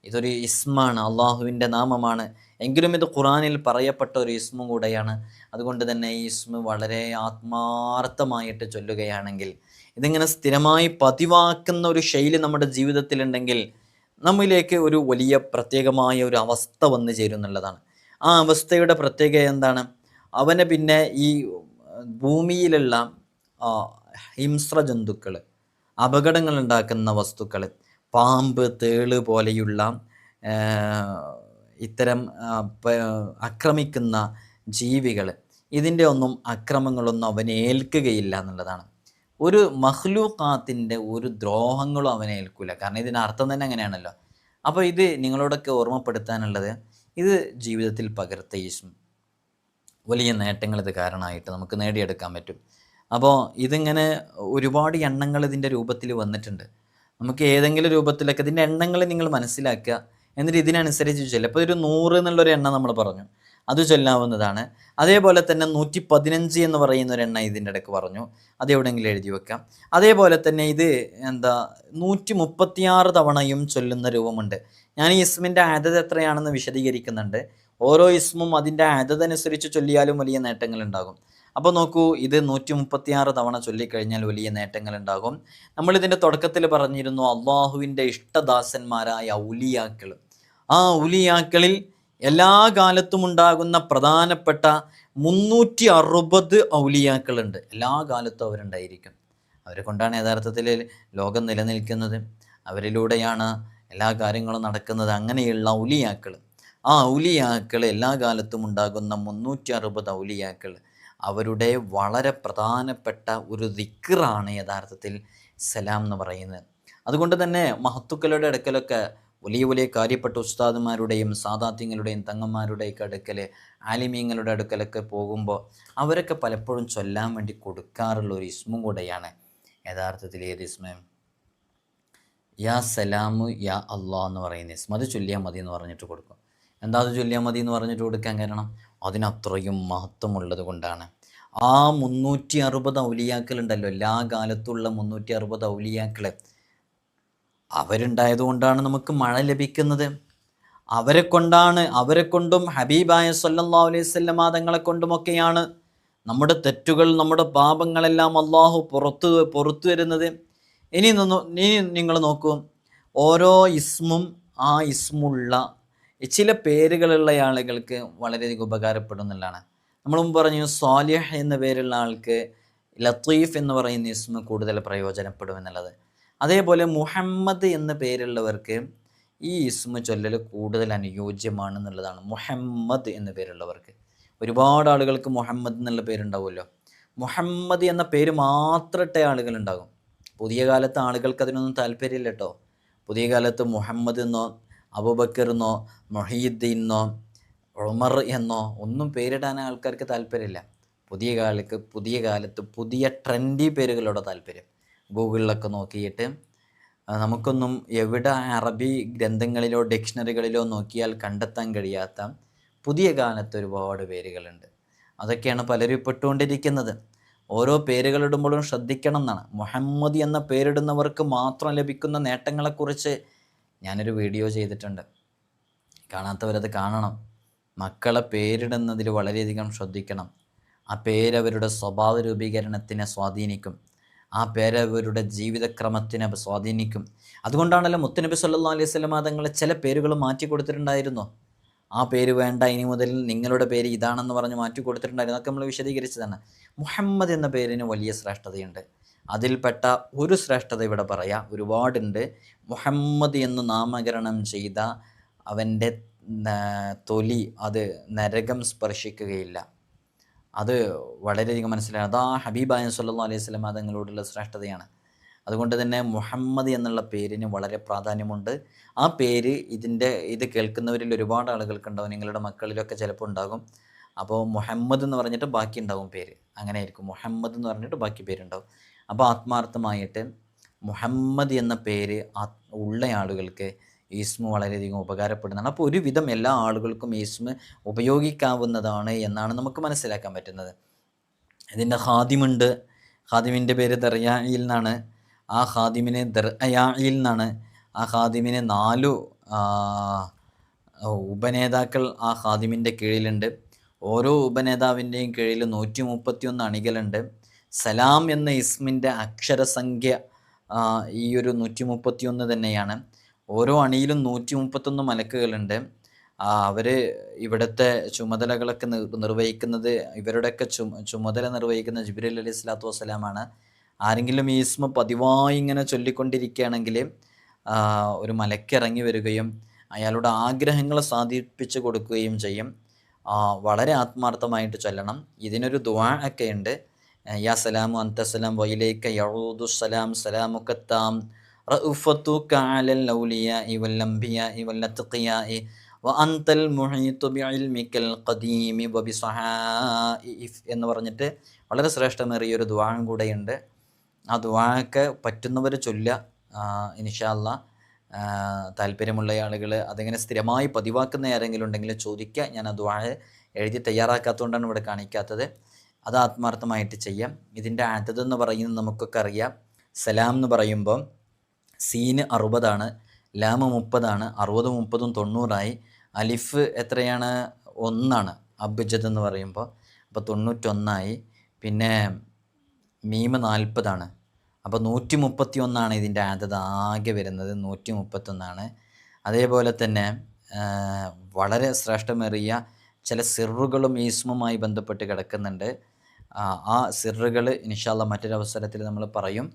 ഇതൊരു ഇസ്മാണ്, അള്ളാഹുവിൻ്റെ നാമമാണ്. എങ്കിലും ഇത് ഖുർആനിൽ പറയപ്പെട്ട ഒരു ഇസ്മും കൂടെയാണ്. അതുകൊണ്ട് തന്നെ ഈ ഇസ്മ വളരെ ആത്മാർത്ഥമായിട്ട് ചൊല്ലുകയാണെങ്കിൽ, ഇതിങ്ങനെ സ്ഥിരമായി പതിവാക്കുന്ന ഒരു ശൈലി നമ്മുടെ ജീവിതത്തിലുണ്ടെങ്കിൽ നമ്മിലേക്ക് ഒരു വലിയ പ്രത്യേകമായ ഒരു അവസ്ഥ വന്നു ചേരും എന്നുള്ളതാണ്. ആ അവസ്ഥയുടെ പ്രത്യേകത എന്താണ്? അവനെ പിന്നെ ഈ ഭൂമിയിലുള്ള ഹിംസ്ര ജന്തുക്കൾ, അപകടങ്ങൾ ഉണ്ടാക്കുന്ന വസ്തുക്കൾ, പാമ്പ്, തേള് പോലെയുള്ള ഇത്തരം ആക്രമിക്കുന്ന ജീവികൾ, ഇതിൻ്റെ ഒന്നും അക്രമങ്ങളൊന്നും അവനെ ഏൽക്കുകയില്ല എന്നുള്ളതാണ്. ഒരു മഖ്ലൂഖാത്തിൻ്റെ ഒരു ദ്രോഹങ്ങളും അവനെ ഏൽക്കില്ല. കാരണം ഇതിൻ്റെ അർത്ഥം തന്നെ അങ്ങനെയാണല്ലോ. അപ്പോൾ ഇത് നിങ്ങളോടൊക്കെ ഓർമ്മപ്പെടുത്താനുള്ളത്, ഇത് ജീവിതത്തിൽ പകർത്തിയും വലിയ നേട്ടങ്ങൾ ഇത് കാരണമായിട്ട് നമുക്ക് നേടിയെടുക്കാൻ പറ്റും. അപ്പോൾ ഇതിങ്ങനെ ഒരുപാട് എണ്ണങ്ങൾ ഇതിൻ്റെ രൂപത്തിൽ വന്നിട്ടുണ്ട്. നമുക്ക് ഏതെങ്കിലും രൂപത്തിലൊക്കെ ഇതിൻ്റെ എണ്ണങ്ങൾ നിങ്ങൾ മനസ്സിലാക്കുക, എന്നിട്ട് ഇതിനനുസരിച്ച് ചൊല്ലുക. അപ്പോൾ ഒരു 100 എന്നുള്ളൊരു എണ്ണം നമ്മൾ പറഞ്ഞു, അത് ചൊല്ലാവുന്നതാണ്. അതേപോലെ തന്നെ 115 എന്ന് പറയുന്ന ഒരു എണ്ണ ഇതിൻ്റെ ഇടയ്ക്ക് പറഞ്ഞു, അത് എവിടെയെങ്കിലും എഴുതി വെക്കാം. അതേപോലെ തന്നെ ഇത് 136 തവണയും ചൊല്ലുന്ന രൂപമുണ്ട്. ഞാൻ ഈ ഇസ്മിൻ്റെ അദദ് എത്രയാണെന്ന് വിശദീകരിക്കുന്നുണ്ട്. ഓരോ ഇസ്മും അതിൻ്റെ അദദനുസരിച്ച് ചൊല്ലിയാലും വലിയ നേട്ടങ്ങൾ ഉണ്ടാകും. അപ്പോൾ നോക്കൂ, ഇത് 136 തവണ ചൊല്ലിക്കഴിഞ്ഞാൽ വലിയ നേട്ടങ്ങൾ ഉണ്ടാകും. നമ്മളിതിൻ്റെ തുടക്കത്തിൽ പറഞ്ഞിരുന്നു, അള്ളാഹുവിൻ്റെ ഇഷ്ടദാസന്മാരായ ഔലിയാക്കൾ, ആ ഔലിയാക്കളിൽ എല്ലാ കാലത്തും ഉണ്ടാകുന്ന പ്രധാനപ്പെട്ട 360 ഔലിയാക്കളുണ്ട്. എല്ലാ കാലത്തും അവരുണ്ടായിരിക്കും. അവരെ കൊണ്ടാണ് യഥാർത്ഥത്തിൽ ലോകം നിലനിൽക്കുന്നത്, അവരിലൂടെയാണ് എല്ലാ കാര്യങ്ങളും നടക്കുന്നത്. അങ്ങനെയുള്ള ഔലിയാക്കൾ, ആ ഔലിയാക്കൾ, എല്ലാ കാലത്തും ഉണ്ടാകുന്ന 360 ഔലിയാക്കൾ, അവരുടെ വളരെ പ്രധാനപ്പെട്ട ഒരു ദിക്റാണ് യഥാർത്ഥത്തിൽ സലാം എന്ന് പറയുന്നത്. അതുകൊണ്ട് തന്നെ മഹത്തുക്കളുടെ അടുക്കലൊക്കെ വലിയ വലിയ കാര്യപ്പെട്ട ഉസ്താദുമാരുടെയും സാദാത്യങ്ങളുടെയും തങ്ങന്മാരുടെയൊക്കെ അടുക്കൽ, ആലിമീങ്ങളുടെ അടുക്കലൊക്കെ പോകുമ്പോൾ അവരൊക്കെ പലപ്പോഴും ചൊല്ലാൻ വേണ്ടി കൊടുക്കാറുള്ള ഒരു ഇസ്മും കൂടെയാണ് യഥാർത്ഥത്തിൽ ഏത് ഇസ്മ, യാ സലാമു യാ അള്ളാ എന്ന് പറയുന്ന ഇസ്മ. അത് ചൊല്ലിയാൽ മതി എന്ന് പറഞ്ഞിട്ട് കൊടുക്കും. എന്താ അത് ചൊല്ലിയാൽ മതി എന്ന് പറഞ്ഞിട്ട് കൊടുക്കാൻ കാരണം? അതിനത്രയും മഹത്വമുള്ളത് കൊണ്ടാണ്. ആ 360 ഔലിയാക്കളുണ്ടല്ലോ, എല്ലാ കാലത്തുള്ള 360 ഔലിയാക്കൾ, അവരുണ്ടായത് കൊണ്ടാണ് നമുക്ക് മഴ ലഭിക്കുന്നത്. അവരെ കൊണ്ടും ഹബീബായ സല്ലല്ലാഹു അലൈഹി വസല്ലം തങ്ങളെ കൊണ്ടുമൊക്കെയാണ് നമ്മുടെ തെറ്റുകൾ, നമ്മുടെ പാപങ്ങളെല്ലാം അള്ളാഹു പുറത്തു വരുന്നത്. ഇനി നിങ്ങൾ നോക്കൂ, ഓരോ ഇസ്മും ആ ഇസ്മുള്ള ചില പേരുകളുള്ള ആളുകൾക്ക് വളരെയധികം ഉപകാരപ്പെടുന്നതാണ്. നമ്മൾ മുമ്പ് പറഞ്ഞു, സ്വാലിഹ് എന്ന പേരുള്ള ആൾക്ക് ലത്തീഫ് എന്ന് പറയുന്ന ഇസ്മ കൂടുതൽ പ്രയോജനപ്പെടും എന്നുള്ളത്. അതേപോലെ മുഹമ്മദ് എന്ന പേരുള്ളവർക്ക് ഈ ഇസ്മ ചൊല്ലൽ കൂടുതൽ അനുയോജ്യമാണെന്നുള്ളതാണ്. മുഹമ്മദ് എന്ന പേരുള്ളവർക്ക്, ഒരുപാട് ആളുകൾക്ക് മുഹമ്മദ് എന്നുള്ള പേരുണ്ടാവുമല്ലോ. മുഹമ്മദ് എന്ന പേര് മാത്രം ഇട്ട ആളുകളുണ്ടാകും. പുതിയ കാലത്ത് ആളുകൾക്ക് അതിനൊന്നും താല്പര്യമില്ല കേട്ടോ. പുതിയ കാലത്ത് മുഹമ്മദ് എന്നോ അബൂബക്കർ എന്നോ മൊഹീദ്ദീൻ ഉമർ എന്നോ ഒന്നും പേരിടാൻ ആൾക്കാർക്ക് താല്പര്യമില്ല. പുതിയ കാലത്ത് പുതിയ ട്രെൻഡി പേരുകളോട് താല്പര്യം. ഗൂഗിളിലൊക്കെ നോക്കിയിട്ട് നമുക്കൊന്നും എവിടെ അറബി ഗ്രന്ഥങ്ങളിലോ ഡിക്ഷണറികളിലോ നോക്കിയാൽ കണ്ടെത്താൻ കഴിയാത്ത പുതിയ കാലത്ത് ഒരുപാട് പേരുകളുണ്ട്. അതൊക്കെയാണ് പലരും പെട്ടുകൊണ്ടിരിക്കുന്നത്. ഓരോ പേരുകളിടുമ്പോഴും ശ്രദ്ധിക്കണം എന്നാണ്. മുഹമ്മദ് എന്ന പേരിടുന്നവർക്ക് മാത്രം ലഭിക്കുന്ന നേട്ടങ്ങളെക്കുറിച്ച് ഞാനൊരു വീഡിയോ ചെയ്തിട്ടുണ്ട്. കാണാത്തവരത് കാണണം. മക്കളെ പേരിടുന്നതിൽ വളരെയധികം ശ്രദ്ധിക്കണം. ആ പേരവരുടെ സ്വഭാവ രൂപീകരണത്തിനെ സ്വാധീനിക്കും. ആ പേരവരുടെ ജീവിതക്രമത്തിനെ സ്വാധീനിക്കും. അതുകൊണ്ടാണല്ലോ മുത്തുനബി സല്ലല്ലാഹു അലൈഹി വസല്ലം തങ്ങൾ ചില പേരുകൾ മാറ്റി കൊടുത്തിട്ടുണ്ടായിരുന്നു. ആ പേര് വേണ്ട, ഇനി മുതൽ നിങ്ങളുടെ പേര് ഇതാണെന്ന് പറഞ്ഞ് മാറ്റി കൊടുത്തിട്ടുണ്ടായിരുന്നു. അതൊക്കെ നമ്മൾ വിശദീകരിച്ചതാണ്. മുഹമ്മദ് എന്ന പേരിന് വലിയ ശ്രേഷ്ഠതയുണ്ട്. അതിൽപ്പെട്ട ഒരു ശ്രേഷ്ഠത ഇവിടെ പറയാം, ഒരുപാടുണ്ട്. മുഹമ്മദ് എന്ന് നാമകരണം ചെയ്ത അവൻ്റെ തൊലി അത് നരകം സ്പർശിക്കുകയില്ല. അത് വളരെയധികം മനസ്സിലാകും. അത് ആ ഹബീബായ സല്ലല്ലാഹു അലൈഹി വസല്ലം തങ്ങളോടുള്ള ശ്രേഷ്ഠതയാണ്. അതുകൊണ്ട് തന്നെ മുഹമ്മദ് എന്നുള്ള പേരിന് വളരെ പ്രാധാന്യമുണ്ട്. ആ പേര് ഇത് കേൾക്കുന്നവരിൽ ഒരുപാട് ആളുകൾക്കുണ്ടാവും. നിങ്ങളുടെ മക്കളിലൊക്കെ ചിലപ്പോൾ ഉണ്ടാകും. അപ്പോൾ മുഹമ്മദ് എന്ന് പറഞ്ഞിട്ട് ബാക്കി ഉണ്ടാവും പേര്. അങ്ങനെ ആയിരിക്കും, മുഹമ്മദ് എന്ന് പറഞ്ഞിട്ട് ബാക്കി പേരുണ്ടാവും. അപ്പോൾ ആത്മാർത്ഥമായിട്ട് മുഹമ്മദ് എന്ന പേര് ഉള്ള ആളുകൾക്ക് ഈസ്മ വളരെയധികം ഉപകാരപ്പെടുന്നതാണ്. അപ്പോൾ ഒരുവിധം എല്ലാ ആളുകൾക്കും ഈസ്മ ഉപയോഗിക്കാവുന്നതാണ് എന്നാണ് നമുക്ക് മനസ്സിലാക്കാൻ പറ്റുന്നത്. ഇതിൻ്റെ ഖാദിമുണ്ട്. ഖാദിമിൻ്റെ പേര് ദർയായിൽ നിന്നാണ്. ആ ഖാദിമിന് ദർയായിൽ നിന്നാണ്. ആ ഖാദിമിന് 4 ഉപനേതാക്കൾ ആ ഖാദിമിൻ്റെ കീഴിലുണ്ട്. ഓരോ ഉപനേതാവിൻ്റെയും കീഴിൽ 131 അണികളുണ്ട്. സലാം എന്ന ഇസ്മിൻ്റെ അക്ഷരസംഖ്യ ഈ ഒരു 131 തന്നെയാണ്. ഓരോ അണിയിലും 131 മലക്കുകളുണ്ട്. അവർ ഇവിടുത്തെ ചുമതലകളൊക്കെ നിർവഹിക്കുന്നത്, ഇവരുടെയൊക്കെ ചുമതല നിർവഹിക്കുന്ന ജിബ്രീൽ അലൈഹി സ്വലാത്തു വസ്സലാമാണ്. ആരെങ്കിലും ഈ ഇസ്മ പതിവായി ഇങ്ങനെ ചൊല്ലിക്കൊണ്ടിരിക്കുകയാണെങ്കിൽ ഒരു മലക്കിറങ്ങി വരികയും അയാളുടെ ആഗ്രഹങ്ങൾ സാധിപ്പിച്ചു കൊടുക്കുകയും ചെയ്യും. വളരെ ആത്മാർത്ഥമായിട്ട് ചൊല്ലണം. ഇതിനൊരു ദുആ ഒക്കെ ഉണ്ട്. യാ സലാമു അൻത സലാം വൈലൈക യഊദു സലാം സലാമുക്കത്താം റഉഫതുക അലൽ ഔലിയാഇ വൽ അംബിയാഇ വൽ അത്ഖിയാഇ വ അൻതൽ മുഹീതു ബിഇൽമിക്കൽ ഖദീമി വ ബിസഹാഇഫ് എന്ന് പറഞ്ഞിട്ട് വളരെ ശ്രേഷ്ഠമേറിയ ഒരു ദുആ കൂടെയുണ്ട്. ആ ദുആക്ക് പറ്റുന്നവർ ചൊല്ലുക. ഇൻഷാ അല്ലാഹ് താല്പര്യമുള്ള ആളുകൾ അതിങ്ങനെ സ്ഥിരമായി പതിവാക്കുന്ന ആരെങ്കിലും ഉണ്ടെങ്കിൽ ചോദിക്കുക. ഞാൻ ആ ദുആ എഴുതി തയ്യാറാക്കാത്തതുകൊണ്ടാണ് ഇവിടെ കാണിക്കാത്തത്. അത് ആത്മാർത്ഥമായിട്ട് ചെയ്യാം. ഇതിൻ്റെ അദദ് എന്ന് പറയുന്നത് നമുക്കൊക്കെ അറിയാം. സലാം എന്ന് പറയുമ്പോൾ സീന് 60 ലാമ് 30 60 30 90 അലിഫ് എത്രയാണ്? 1 അബ്ജദ് എന്ന് പറയുമ്പോൾ. അപ്പോൾ 91. പിന്നെ മീമ് 40 അപ്പോൾ 131 ഇതിൻ്റെ അദദ് ആകെ വരുന്നത്. 131. അതേപോലെ തന്നെ വളരെ ശ്രേഷ്ഠമേറിയ ചില സിറുകളും ഈ ഇസ്മുമായി ബന്ധപ്പെട്ട് കിടക്കുന്നുണ്ട്. ആ സിറുകൾ ഇൻഷാ അല്ലാഹ് മറ്റൊരവസരത്തിൽ നമ്മൾ പറയും.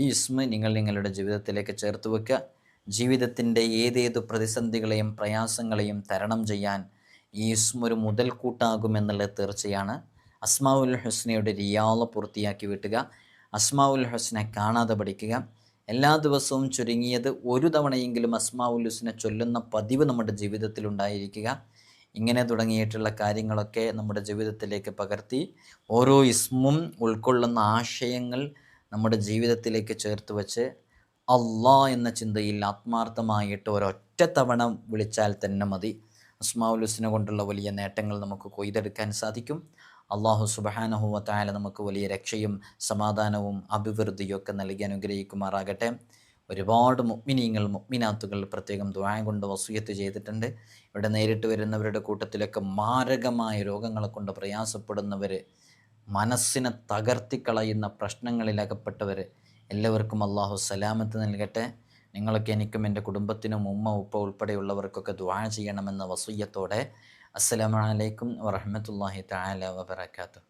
ഈ ഇസ്മ നിങ്ങളുടെ ജീവിതത്തിലേക്ക് ചേർത്ത് വെക്കുക. ജീവിതത്തിൻ്റെ ഏതേത് പ്രതിസന്ധികളെയും പ്രയാസങ്ങളെയും തരണം ചെയ്യാൻ ഈ ഇസ്മ ഒരു മുതൽക്കൂട്ടാകുമെന്നുള്ളത് തീർച്ചയാണ്. അസ്മാഉൽ ഹുസ്നയുടെ റിയാള പൂർത്തിയാക്കി വിട്ടുക. അസ്മാഉൽ ഹുസ്ന കാണാതെ പഠിക്കുക. എല്ലാ ദിവസവും ചുരുങ്ങിയത് ഒരു തവണയെങ്കിലും അസ്മാഉൽ ഹുസ്ന ചൊല്ലുന്ന പതിവ് നമ്മുടെ ജീവിതത്തിൽ ഉണ്ടായിരിക്കുക. ഇങ്ങനെ തുടങ്ങിയിട്ടുള്ള കാര്യങ്ങളൊക്കെ നമ്മുടെ ജീവിതത്തിലേക്ക് പകർത്തി ഓരോ ഇസ്മും ഉൾക്കൊള്ളുന്ന ആശയങ്ങൾ നമ്മുടെ ജീവിതത്തിലേക്ക് ചേർത്ത് വച്ച് അള്ളാഹ് എന്ന ചിന്തയിൽ ആത്മാർത്ഥമായിട്ട് ഒരൊറ്റ തവണ വിളിച്ചാൽ തന്നെ മതി. അസ്മാഉൽ ഹുസ്ന കൊണ്ടുള്ള വലിയ നേട്ടങ്ങൾ നമുക്ക് കൊയ്തെടുക്കാൻ സാധിക്കും. അള്ളാഹു സുബ്ഹാനഹു വ തആല നമുക്ക് വലിയ രക്ഷയും സമാധാനവും അഭിവൃദ്ധിയും ഒക്കെ നൽകി അനുഗ്രഹിക്കുമാറാകട്ടെ. ഒരുപാട് മുഅ്മിനീങ്ങൾ മുഅ്മിനാത്തുകൾ പ്രത്യേകം ദുആ കൊണ്ട് വസിയത്ത് ചെയ്തിട്ടുണ്ട്. ഇവിടെ നേരിട്ട് വരുന്നവരുടെ കൂട്ടത്തിലൊക്കെ മാരകമായ രോഗങ്ങളെ കൊണ്ട് പ്രയാസപ്പെടുന്നവർ, മനസ്സിനെ തകർത്തിക്കളയുന്ന പ്രശ്നങ്ങളിലകപ്പെട്ടവർ എല്ലാവർക്കും അള്ളാഹു സലാമത്ത് നൽകട്ടെ. നിങ്ങളൊക്കെ എനിക്കും എൻ്റെ കുടുംബത്തിനും ഉമ്മ ഉപ്പ ഉൾപ്പെടെയുള്ളവർക്കൊക്കെ ദുആ ചെയ്യണമെന്ന വസിയത്തോടെ അസ്സലാമു അലൈക്കും വറഹ്മത്തുള്ളാഹി തആല വബറകാതുഹു.